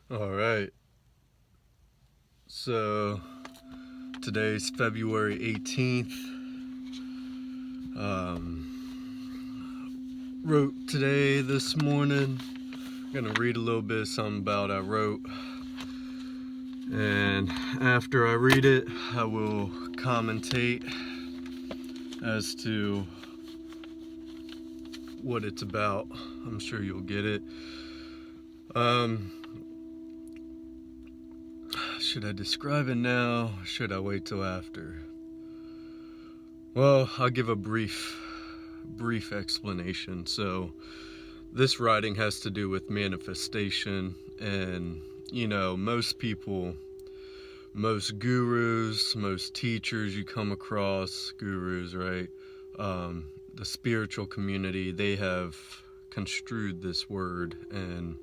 All right. So today's February 18th. Wrote today this morning. I'm gonna read a little bit of something about I wrote. And after I read it, I will commentate as to what it's about. I'm sure you'll get it. Um, should I describe it now? Or should I wait till after? Well, I'll give a brief explanation. So, this writing has to do with manifestation, and most people, most gurus, most teachers you come across, gurus, right? The spiritual community, they have construed this word, and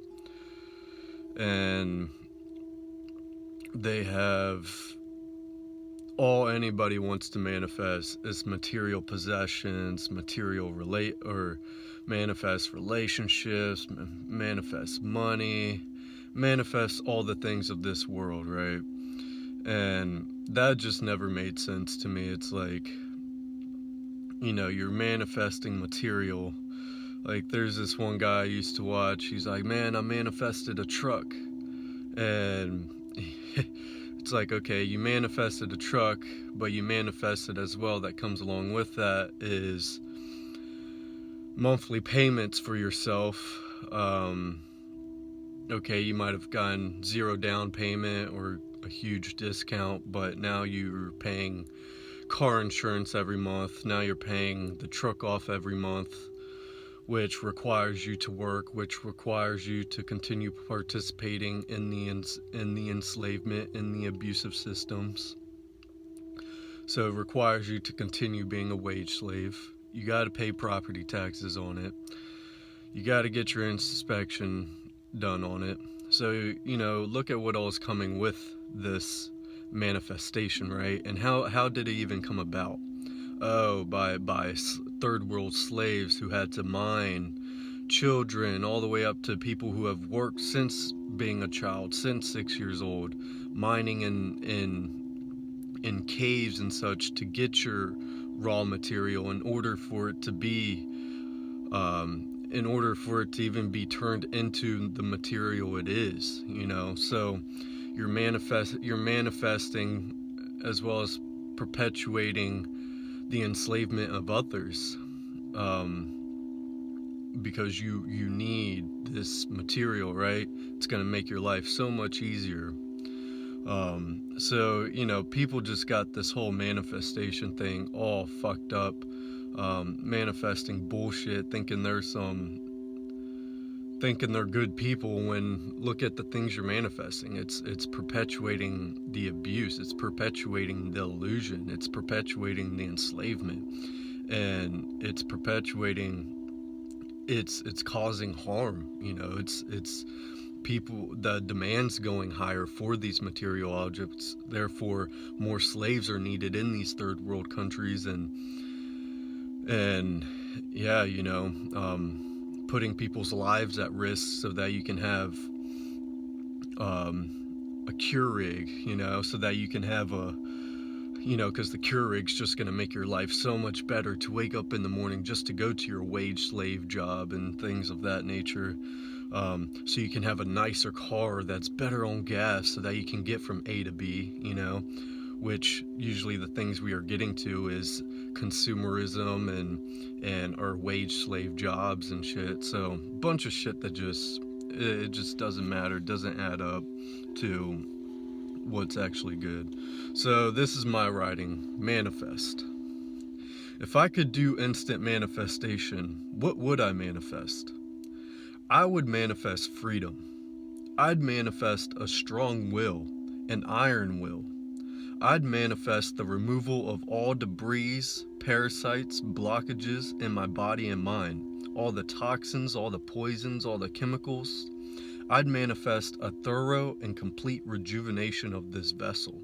they have all anybody wants to manifest is material possessions, manifest relationships, manifest money, manifest all the things of this world, right? And that just never made sense to me. It's like, you're manifesting material. Like, there's this one guy I used to watch. He's like, man, I manifested a truck. And it's like, okay, you manifested a truck, but you manifested as well, that comes along with that is monthly payments for yourself. Okay, you might have gotten 0 down payment or a huge discount, but now you're paying car insurance every month. Now you're paying the truck off every month, which requires you to work, which requires you to continue participating in the enslavement, in the abusive systems. So it requires you to continue being a wage slave. You got to pay property taxes on it. You got to get your inspection done on it. So, look at what all is coming with this manifestation, right? And how did it even come about? Oh, by third world slaves who had to mine children, all the way up to people who have worked since being a child, since 6 years old, mining in caves and such to get your raw material in order for it to be in order for it to even be turned into the material it is. So you're manifesting as well as perpetuating the enslavement of others, because you need this material, right? It's going to make your life so much easier. So people just got this whole manifestation thing all fucked up, manifesting bullshit, thinking they're good people, when look at the things you're manifesting. It's perpetuating the abuse, it's perpetuating the illusion, it's perpetuating the enslavement, and it's causing harm. It's people, the demand's going higher for these material objects, therefore more slaves are needed in these third world countries, and yeah, putting people's lives at risk so that you can have a Keurig, so that you can have because the Keurig's just going to make your life so much better to wake up in the morning just to go to your wage slave job and things of that nature. So you can have a nicer car that's better on gas so that you can get from A to B, which usually the things we are getting to is consumerism and our wage slave jobs and shit. So a bunch of shit that it just doesn't matter, doesn't add up to what's actually good. So this is my writing. Manifest. If I could do instant manifestation, what would I manifest? I would manifest freedom. I'd manifest a strong will, an iron will. I'd manifest the removal of all debris, parasites, blockages in my body and mind, all the toxins, all the poisons, all the chemicals. I'd manifest a thorough and complete rejuvenation of this vessel.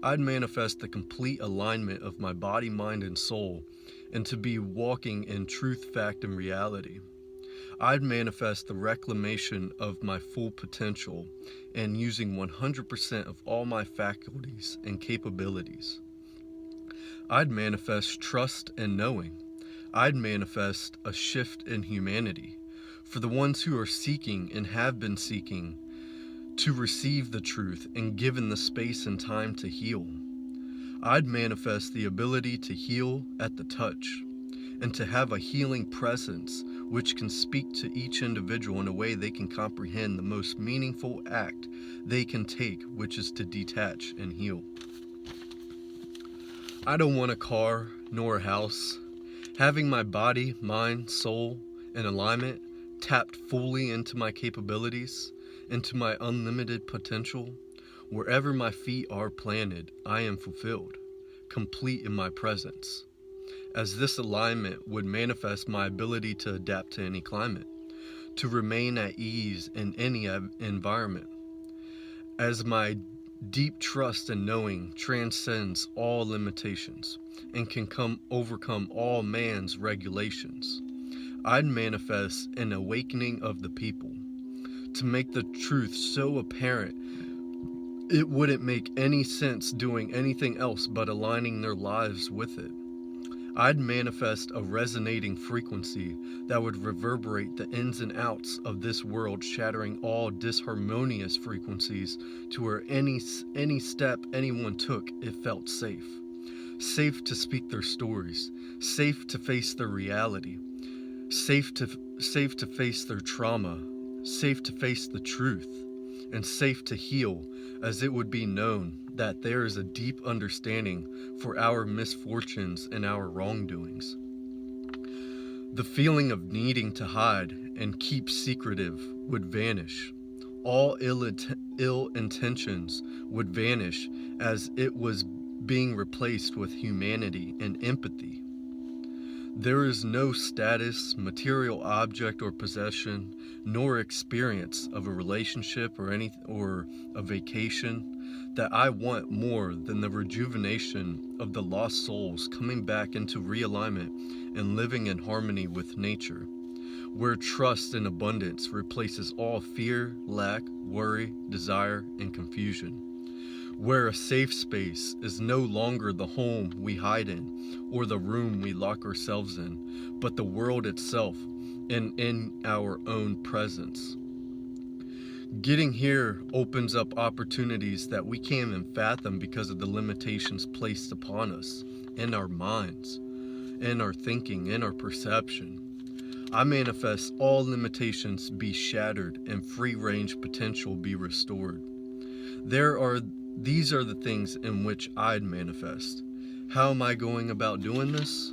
I'd manifest the complete alignment of my body, mind, and soul, and to be walking in truth, fact, and reality. I'd manifest the reclamation of my full potential and using 100% of all my faculties and capabilities. I'd manifest trust and knowing. I'd manifest a shift in humanity for the ones who are seeking and have been seeking to receive the truth and given the space and time to heal. I'd manifest the ability to heal at the touch and to have a healing presence which can speak to each individual in a way they can comprehend the most meaningful act they can take, which is to detach and heal. I don't want a car nor a house. Having my body, mind, soul, and alignment tapped fully into my capabilities, into my unlimited potential, wherever my feet are planted, I am fulfilled, complete in my presence. As this alignment would manifest my ability to adapt to any climate, to remain at ease in any environment. As my deep trust and knowing transcends all limitations and can overcome all man's regulations, I'd manifest an awakening of the people to make the truth so apparent it wouldn't make any sense doing anything else but aligning their lives with it. I'd manifest a resonating frequency that would reverberate the ins and outs of this world, shattering all disharmonious frequencies to where any step anyone took, it felt safe. Safe to speak their stories, safe to face their reality, safe to face their trauma, safe to face the truth, and safe to heal, as it would be known that there is a deep understanding for our misfortunes and our wrongdoings. The feeling of needing to hide and keep secretive would vanish. All ill intentions would vanish as it was being replaced with humanity and empathy. There is no status, material object or possession, nor experience of a relationship or a vacation that I want more than the rejuvenation of the lost souls coming back into realignment and living in harmony with nature, where trust and abundance replaces all fear, lack, worry, desire, and confusion. Where a safe space is no longer the home we hide in or the room we lock ourselves in, but the world itself and in our own presence. Getting here opens up opportunities that we can't even fathom because of the limitations placed upon us in our minds, in our thinking, in our perception. I manifest all limitations be shattered and free range potential be restored. These are the things in which I'd manifest. How am I going about doing this?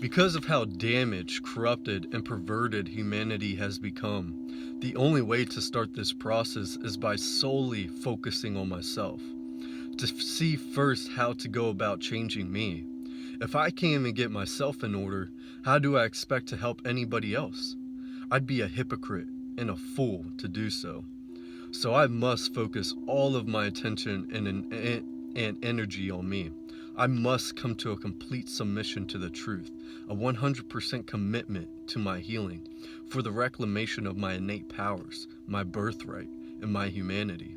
Because of how damaged, corrupted, and perverted humanity has become, the only way to start this process is by solely focusing on myself, to see first how to go about changing me. If I can't even get myself in order, how do I expect to help anybody else? I'd be a hypocrite and a fool to do so. So I must focus all of my attention and energy on me. I must come to a complete submission to the truth, a 100% commitment to my healing, for the reclamation of my innate powers, my birthright, and my humanity.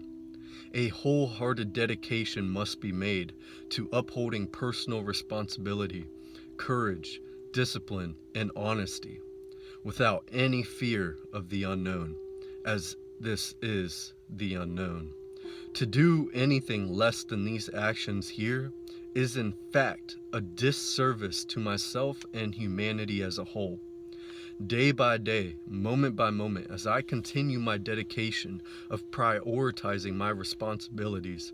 A wholehearted dedication must be made to upholding personal responsibility, courage, discipline, and honesty, without any fear of the unknown, as this is the unknown. To do anything less than these actions here is in fact a disservice to myself and humanity as a whole. Day by day, moment by moment, as I continue my dedication of prioritizing my responsibilities,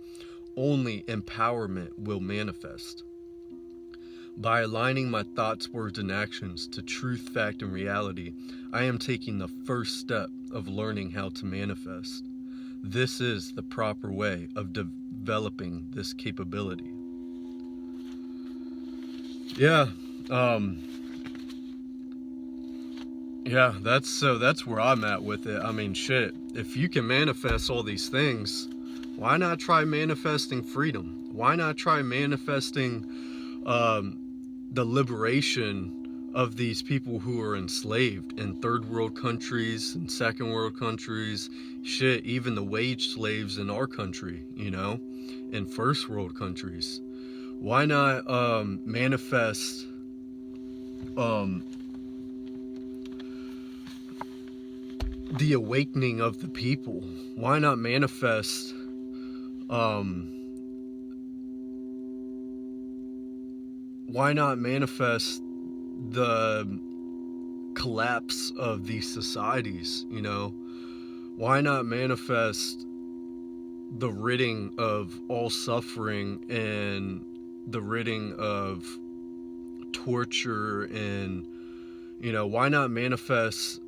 only empowerment will manifest. By aligning my thoughts, words, and actions to truth, fact, and reality, I am taking the first step of learning how to manifest. This is the proper way of developing this capability. That's where I'm at with it. I mean, shit, if you can manifest all these things, why not try manifesting freedom? Why not try manifesting the liberation of these people who are enslaved in third world countries and second world countries, shit, even the wage slaves in our country, in first world countries. Why not manifest um, the awakening of the people? Why not manifest the collapse of these societies? Why not manifest the ridding of all suffering and the ridding of torture, and why not manifest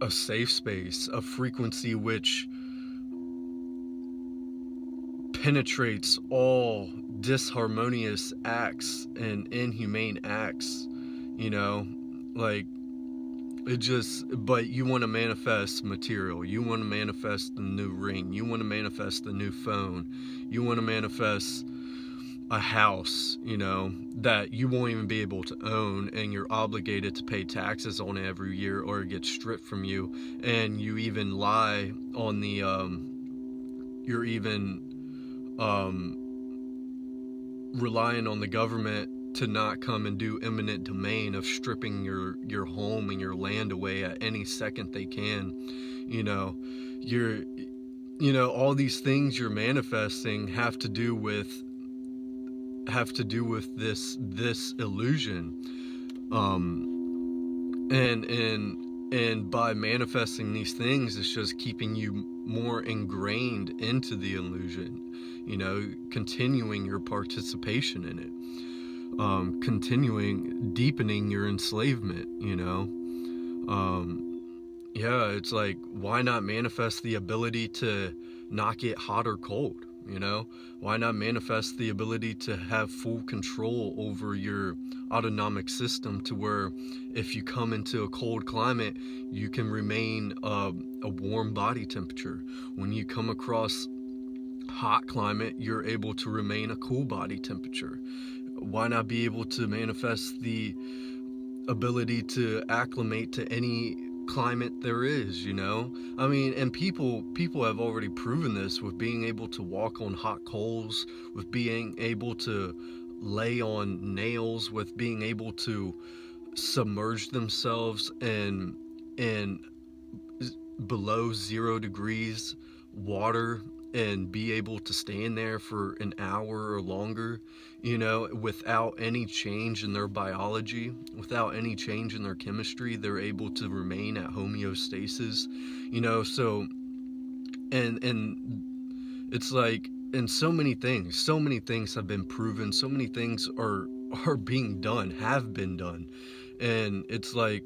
a safe space, a frequency which penetrates all disharmonious acts and inhumane acts, like but you want to manifest material, you want to manifest the new ring, you want to manifest the new phone, you want to manifest a house, that you won't even be able to own, and you're obligated to pay taxes on it every year or it gets stripped from you, and you even lie on the you're even relying on the government to not come and do eminent domain of stripping your home and your land away at any second they can. All these things you're manifesting have to do with this illusion, and by manifesting these things, it's just keeping you more ingrained into the illusion, continuing your participation in it, deepening your enslavement. It's like, why not manifest the ability to not get hot or cold? Why not manifest the ability to have full control over your autonomic system, to where if you come into a cold climate, you can remain a warm body temperature. When you come across hot climate, you're able to remain a cool body temperature. Why not be able to manifest the ability to acclimate to any climate there is? And people have already proven this with being able to walk on hot coals, with being able to lay on nails, with being able to submerge themselves in below 0 degrees water and be able to stand there for an hour or longer, without any change in their biology, without any change in their chemistry. They're able to remain at homeostasis, so, and it's like, and so many things have been proven, so many things are being done, have been done, and it's like,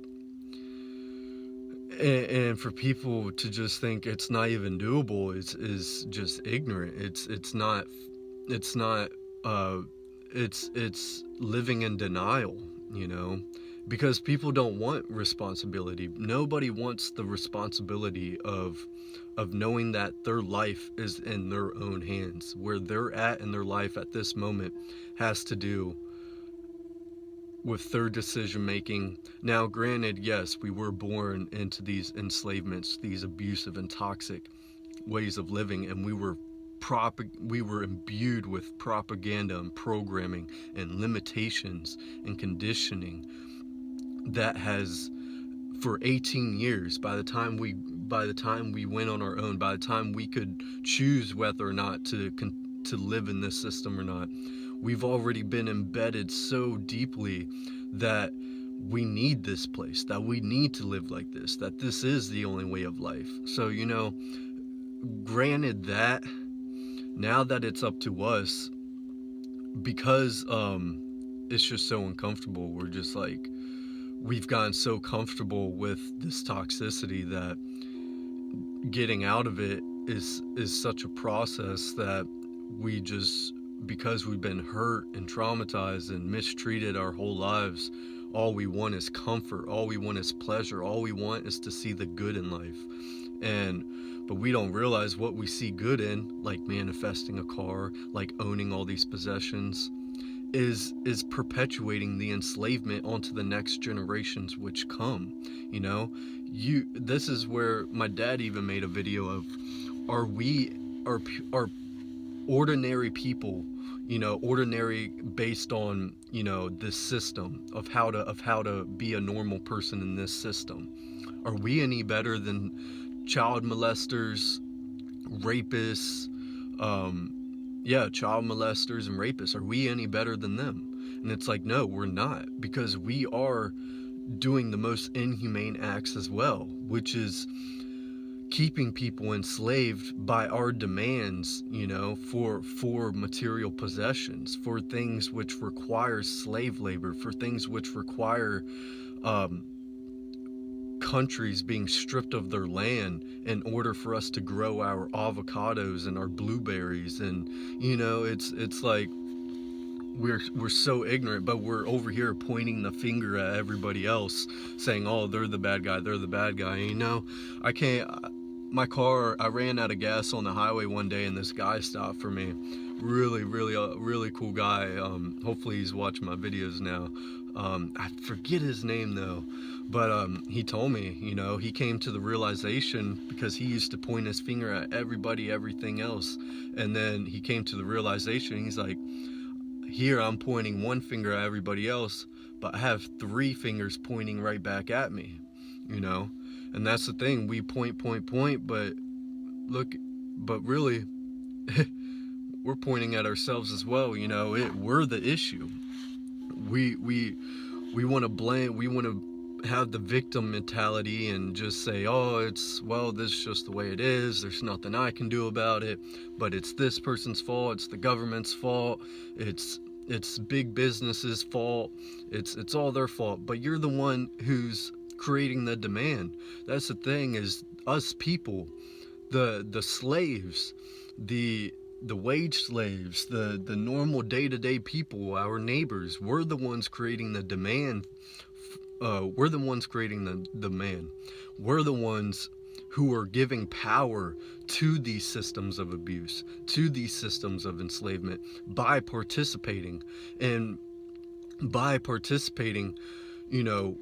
and for people to just think it's not even doable is just ignorant. It's not it's living in denial, because people don't want responsibility. Nobody wants the responsibility of knowing that their life is in their own hands. Where they're at in their life at this moment has to do with their decision making. Now, granted, yes, we were born into these enslavements, these abusive and toxic ways of living, and we were imbued with propaganda and programming and limitations and conditioning that has, for 18 years, by the time we went on our own, by the time we could choose whether or not to live in this system or not, we've already been embedded so deeply that we need this place, that we need to live like this, that this is the only way of life. So, granted that, now that it's up to us, because it's just so uncomfortable, we're just like, we've gotten so comfortable with this toxicity that getting out of it is such a process that we just, because we've been hurt and traumatized and mistreated our whole lives, all we want is comfort, all we want is pleasure, all we want is to see the good in life. But we don't realize what we see good in, like manifesting a car, like owning all these possessions, is perpetuating the enslavement onto the next generations which come. You know, this is where my dad even made a video of, are ordinary people, ordinary based on, this system of how to be a normal person in this system. Are we any better than child molesters, rapists, child molesters and rapists? Are we any better than them? And it's like, no, we're not, because we are doing the most inhumane acts as well, which is keeping people enslaved by our demands, for material possessions, for things which require slave labor, for things which require countries being stripped of their land in order for us to grow our avocados and our blueberries. And it's like we're so ignorant, but we're over here pointing the finger at everybody else, saying, oh, they're the bad guy, they're the bad guy. I can't. My car, I ran out of gas on the highway one day, and this guy stopped for me. Really cool guy. Hopefully he's watching my videos now. I forget his name though, but he told me, he came to the realization, because he used to point his finger at everybody, everything else, and then he came to the realization, he's like, here I'm pointing one finger at everybody else, but I have 3 fingers pointing right back at me, and that's the thing. We point, but really, we're pointing at ourselves as well. We're the issue. We want to blame. We want to have the victim mentality and just say, oh, this is just the way it is. There's nothing I can do about it. But it's this person's fault. It's the government's fault. It's big business's fault. It's all their fault. But you're the one who's creating the demand. That's the thing, is us people, the slaves, the wage slaves, the normal day-to-day people, our neighbors, we're the ones creating the demand. We're the ones creating the demand. We're the ones who are giving power to these systems of abuse, to these systems of enslavement, by participating. And by participating,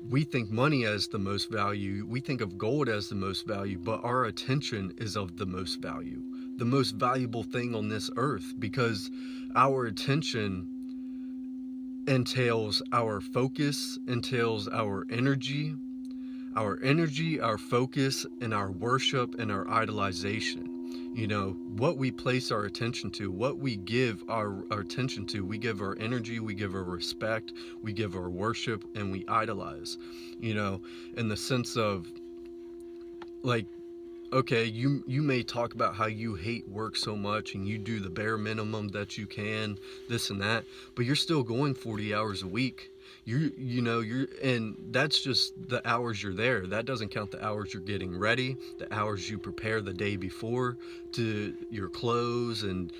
we think money as the most value, we think of gold as the most value, but our attention is of the most value, the most valuable thing on this earth, because our attention entails our focus, entails our energy, our focus, and our worship and our idolization. What we place our attention to, what we give our attention to, we give our energy, we give our respect, we give our worship, and we idolize, in the sense of, like, okay, you may talk about how you hate work so much and you do the bare minimum that you can, this and that, but you're still going 40 hours a week. And that's just the hours you're there. That doesn't count the hours you're getting ready, the hours you prepare the day before, to your clothes and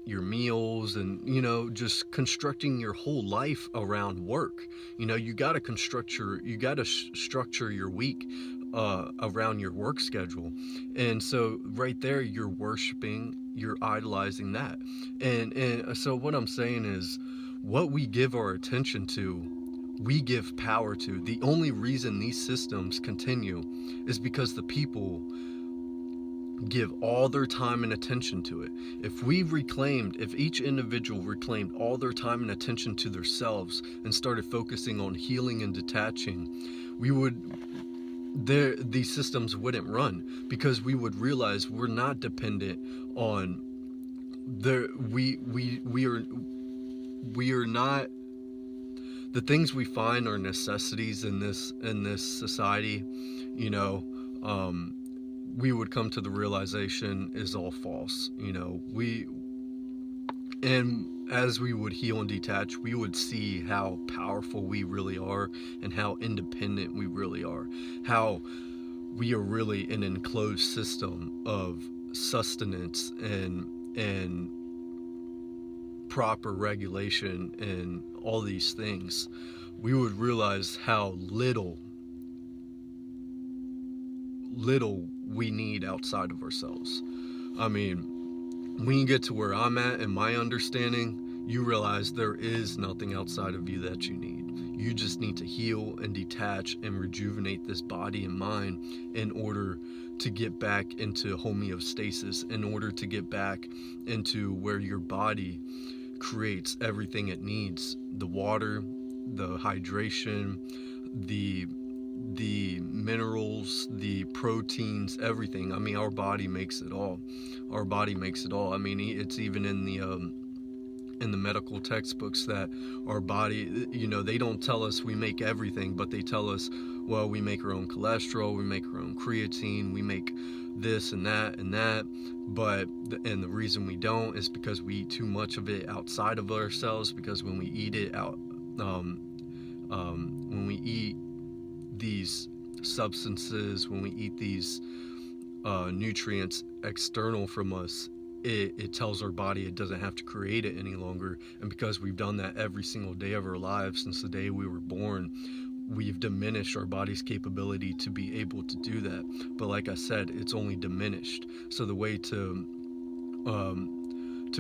your meals, and just constructing your whole life around work. You got to structure your week around your work schedule. And so right there, you're worshiping, you're idolizing that. And so what I'm saying is, what we give our attention to, we give power to. The only reason these systems continue is because the people give all their time and attention to it. If each individual reclaimed all their time and attention to themselves and started focusing on healing and detaching, these systems wouldn't run, because we would realize we're not dependent on we are not, the things we find are necessities in this society, we would come to the realization is all false. And as we would heal and detach, we would see how powerful we really are, and how independent we really are, how we are really an enclosed system of sustenance and proper regulation and all these things. We would realize how little little we need outside of ourselves. I mean, when you get to where I'm at in my understanding, you realize there is nothing outside of you that you need. You just need to heal and detach and rejuvenate this body and mind in order to get back into homeostasis, in order to get back into where your body creates everything it needs: the water, the hydration, the minerals, the proteins, everything. I mean, our body makes it all. Our body makes it all. I mean, it's even in the medical textbooks that our body, they don't tell us we make everything, but they tell us, well, we make our own cholesterol, we make our own creatine, we make this and that and that. And the reason we don't is because we eat too much of it outside of ourselves, because when we eat it out, when we eat these substances, when we eat these nutrients external from us, it tells our body it doesn't have to create it any longer. And because we've done that every single day of our lives since the day we were born, we've diminished our body's capability to be able to do that. But like I said, it's only diminished. So the way to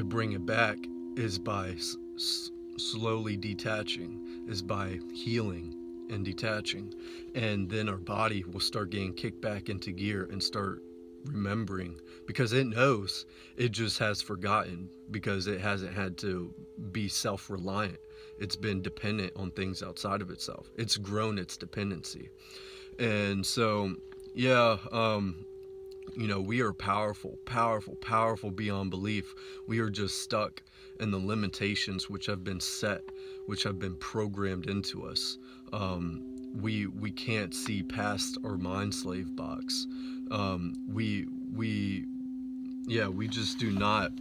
bring it back is by slowly detaching, is by healing and detaching, and then our body will start getting kicked back into gear and start remembering, because it knows, it just has forgotten, because it hasn't had to be self-reliant. It's been dependent on things outside of itself. It's grown its dependency. And so we are powerful beyond belief. We are just stuck in the limitations which have been set, which have been programmed into us. We can't see past our mind slave box. We just do not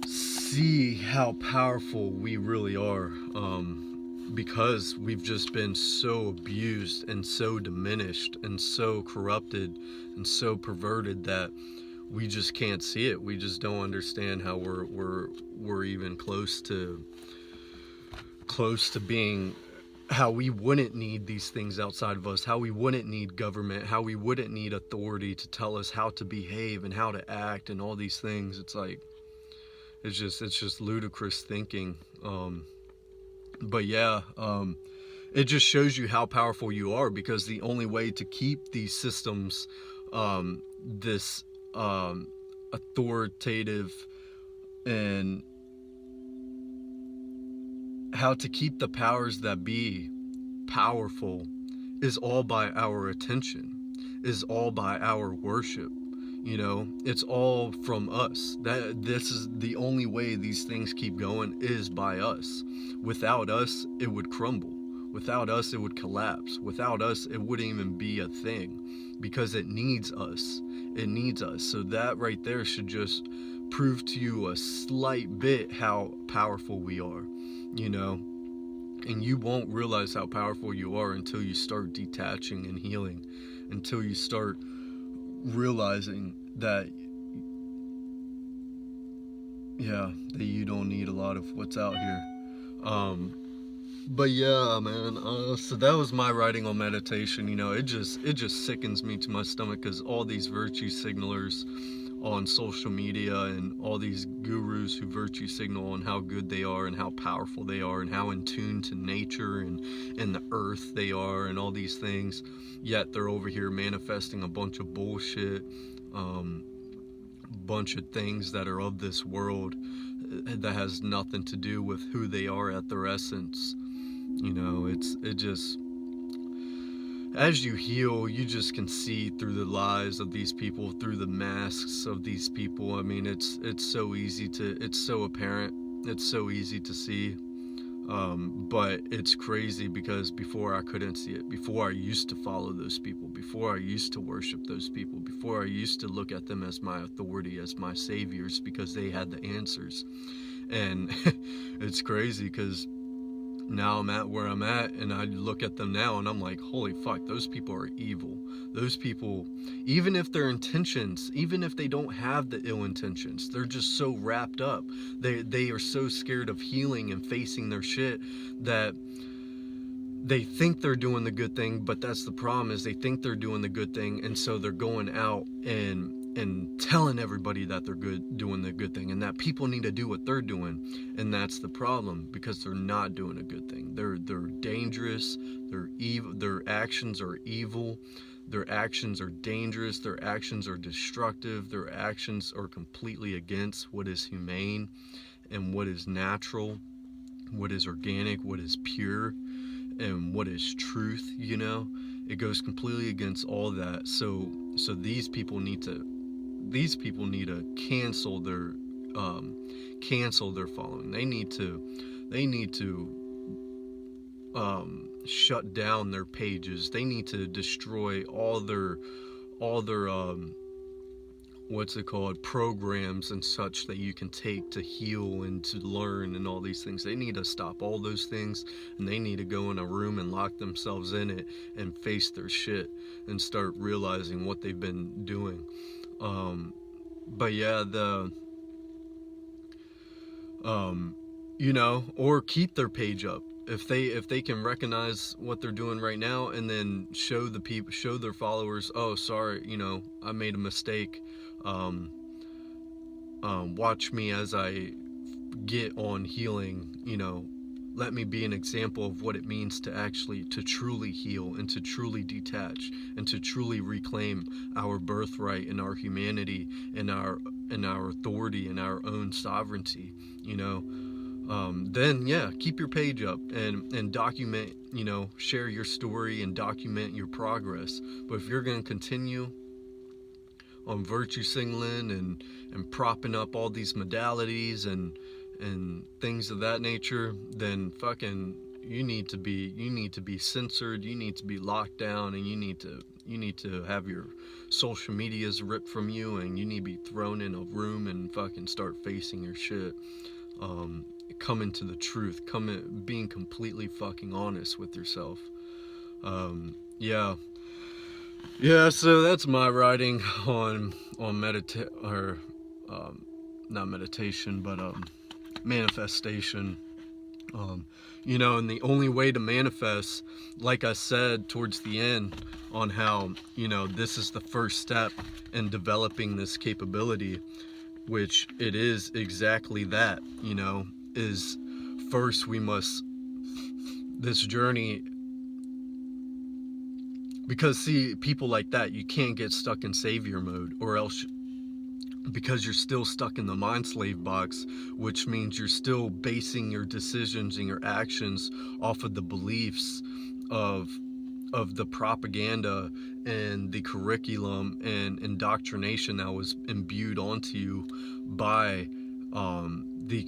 see how powerful we really are, because we've just been so abused and so diminished and so corrupted and so perverted that we just can't see it. We just don't understand how we're even close to being, how we wouldn't need these things outside of us, how we wouldn't need government, how we wouldn't need authority to tell us how to behave and how to act and all these things. It's like, it's just ludicrous thinking. It just shows you how powerful you are, because the only way to keep these systems, this authoritative, and how to keep the powers that be powerful, is all by our attention, is all by our worship. It's all from us. This is the only way these things keep going, is by us. Without us, it would crumble. Without us, it would collapse. Without us, it wouldn't even be a thing, because it needs us. It needs us. So that right there should just prove to you a slight bit how powerful we are, and you won't realize how powerful you are until you start detaching and healing, until you start realizing that you don't need a lot of what's out here. So that was my writing on meditation. It just sickens me to my stomach, because all these virtue signalers on social media and all these gurus who virtue signal on how good they are and how powerful they are and how in tune to nature and the earth they are and all these things, yet they're over here manifesting a bunch of bullshit, bunch of things that are of this world, that has nothing to do with who they are at their essence. As you heal, you just can see through the lies of these people, through the masks of these people. I mean, it's so apparent, it's so easy to see, but it's crazy, because before I couldn't see it. Before I used to follow those people, before I used to worship those people, before I used to look at them as my authority, as my saviors, because they had the answers. And it's crazy, because now I'm at where I'm at, and I look at them now and I'm like, holy fuck, those people are evil. Those people, even if their intentions, even if they don't have the ill intentions, they're just so wrapped up. They are so scared of healing and facing their shit that they think they're doing the good thing, but that's the problem, is they think they're doing the good thing, and so they're going out and telling everybody that they're doing the good thing, and that people need to do what they're doing. And that's the problem, because they're not doing a good thing. They're dangerous, they're evil, their actions are evil, their actions are dangerous, their actions are destructive, their actions are completely against what is humane and what is natural, what is organic, what is pure, and what is truth. It goes completely against all that. So these people need to cancel their following. They need to shut down their pages. They need to destroy all their what's it called, programs and such that you can take to heal and to learn and all these things. They need to stop all those things, and they need to go in a room and lock themselves in it and face their shit and start realizing what they've been doing. But yeah, or keep their page up if they can recognize what they're doing right now, and then show their followers, oh, sorry, I made a mistake. Watch me as I get on healing. Let me be an example of what it means to truly heal, and to truly detach, and to truly reclaim our birthright and our humanity and our authority and our own sovereignty. Then keep your page up and document, share your story and document your progress. But if you're going to continue on virtue signaling and propping up all these modalities and things of that nature, then fucking you need to be censored, you need to be locked down, and you need to have your social medias ripped from you, and you need to be thrown in a room and fucking start facing your shit. Coming to the truth, being completely fucking honest with yourself. So that's my writing on not meditation, but manifestation. And the only way to manifest, like I said towards the end, on how this is the first step in developing this capability, which it is exactly that. Is first we must, this journey, because see, people like that, you can't get stuck in savior mode, or else, because you're still stuck in the mind slave box, which means you're still basing your decisions and your actions off of the beliefs of the propaganda and the curriculum and indoctrination that was imbued onto you by the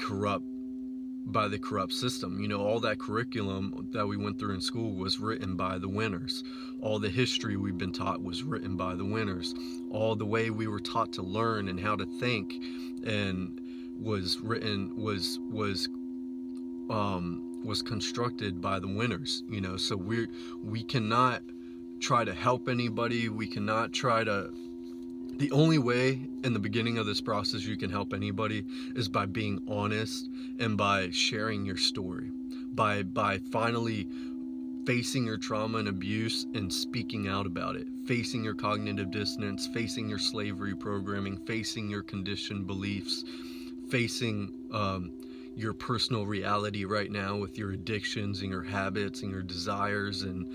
corrupt system. All that curriculum that we went through in school was written by the winners. All the history we've been taught was written by the winners. All the way we were taught to learn and how to think and was constructed by the winners. So we cannot try to help anybody. We cannot try to. The only way in the beginning of this process you can help anybody is by being honest and by sharing your story, by finally facing your trauma and abuse and speaking out about it, facing your cognitive dissonance, facing your slavery programming, facing your conditioned beliefs, facing your personal reality right now with your addictions and your habits and your desires and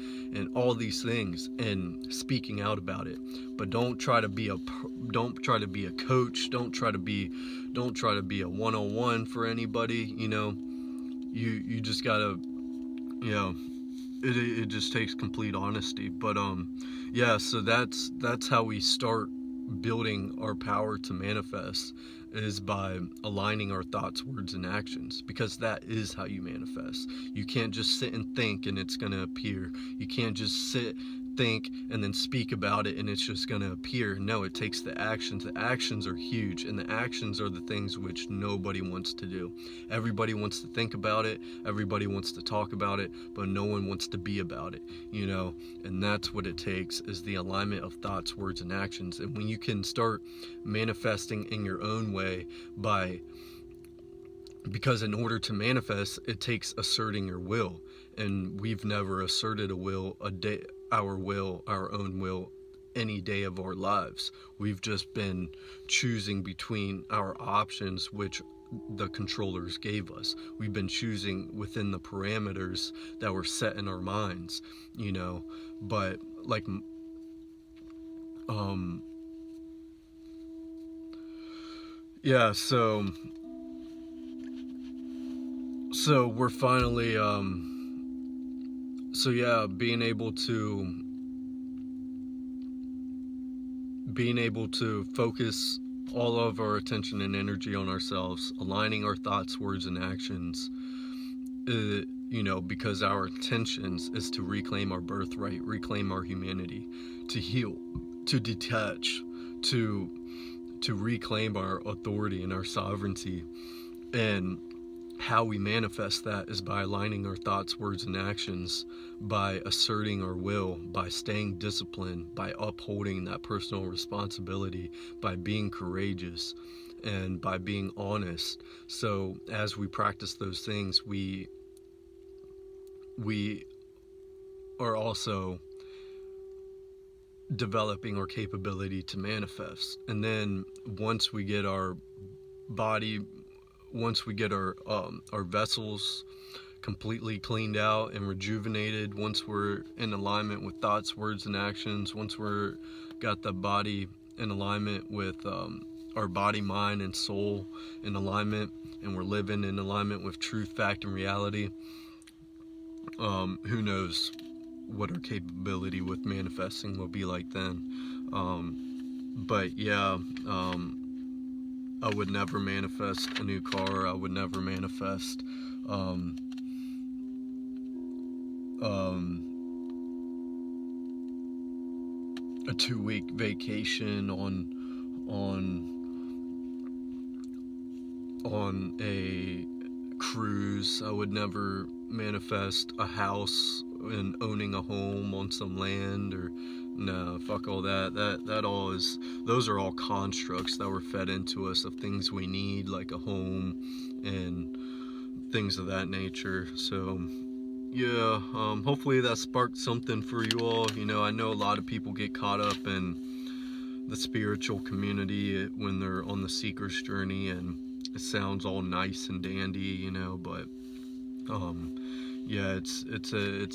all these things, and speaking out about it. But don't try to be a coach. Don't try to be a 101 for anybody. You just gotta, it just takes complete honesty. But so that's how we start building our power to manifest, is by aligning our thoughts, words, and actions, because that is how you manifest. You can't just sit and think and it's gonna appear. You can't just sit, think, and then speak about it and it's just gonna appear. No, it takes the actions. The actions are huge, and the actions are the things which nobody wants to do. Everybody wants to think about it, everybody wants to talk about it, but no one wants to be about it, and that's what it takes, is the alignment of thoughts, words, and actions. And when you can start manifesting in your own way, because in order to manifest, it takes asserting your will. and we've never asserted our will, our own will, any day of our lives. We've just been choosing between our options, which the controllers gave us. We've been choosing within the parameters that were set in our minds, but like, yeah, so we're finally, so yeah, being able to focus all of our attention and energy on ourselves, aligning our thoughts, words, and actions, because our intentions is to reclaim our birthright, reclaim our humanity, to heal, to detach, to reclaim our authority and our sovereignty. And how we manifest that is by aligning our thoughts, words, and actions, by asserting our will, by staying disciplined, by upholding that personal responsibility, by being courageous, and by being honest. So as we practice those things, we are also developing our capability to manifest. And then once we get our vessels completely cleaned out and rejuvenated, once we're in alignment with thoughts, words, and actions, once we're got the body in alignment with our body, mind, and soul in alignment, and we're living in alignment with truth, fact, and reality, who knows what our capability with manifesting will be like then. But yeah, I would never manifest a new car. I would never manifest a 2-week vacation on a cruise. I would never manifest a house and owning a home on some land, or no, fuck all that. That all is, those are all constructs that were fed into us of things we need, like a home and things of that nature. So yeah, hopefully that sparked something for you all. I know a lot of people get caught up in the spiritual community when they're on the seeker's journey, and it sounds all nice and dandy, but yeah, it's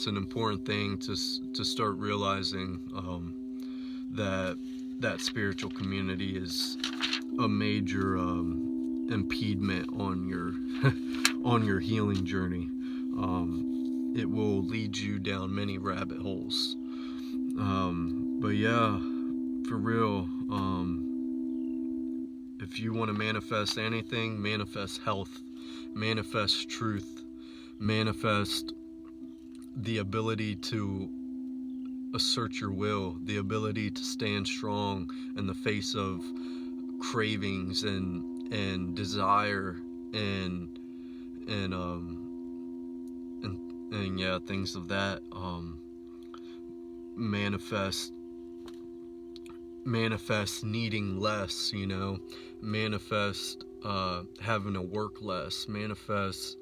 an important thing to start realizing that spiritual community is a major impediment on your on your healing journey. It will lead you down many rabbit holes. But yeah, for real, if you want to manifest anything, manifest health, manifest truth, manifest the ability to assert your will, the ability to stand strong in the face of cravings and desire and yeah, things of that. Manifest needing less, manifest having to work less, manifest,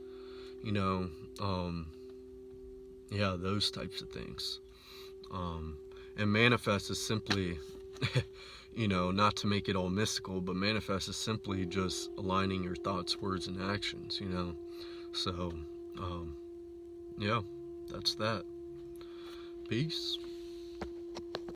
yeah, those types of things. And manifest is simply, not to make it all mystical, but manifest is simply just aligning your thoughts, words, and actions, So, yeah, that's that. Peace.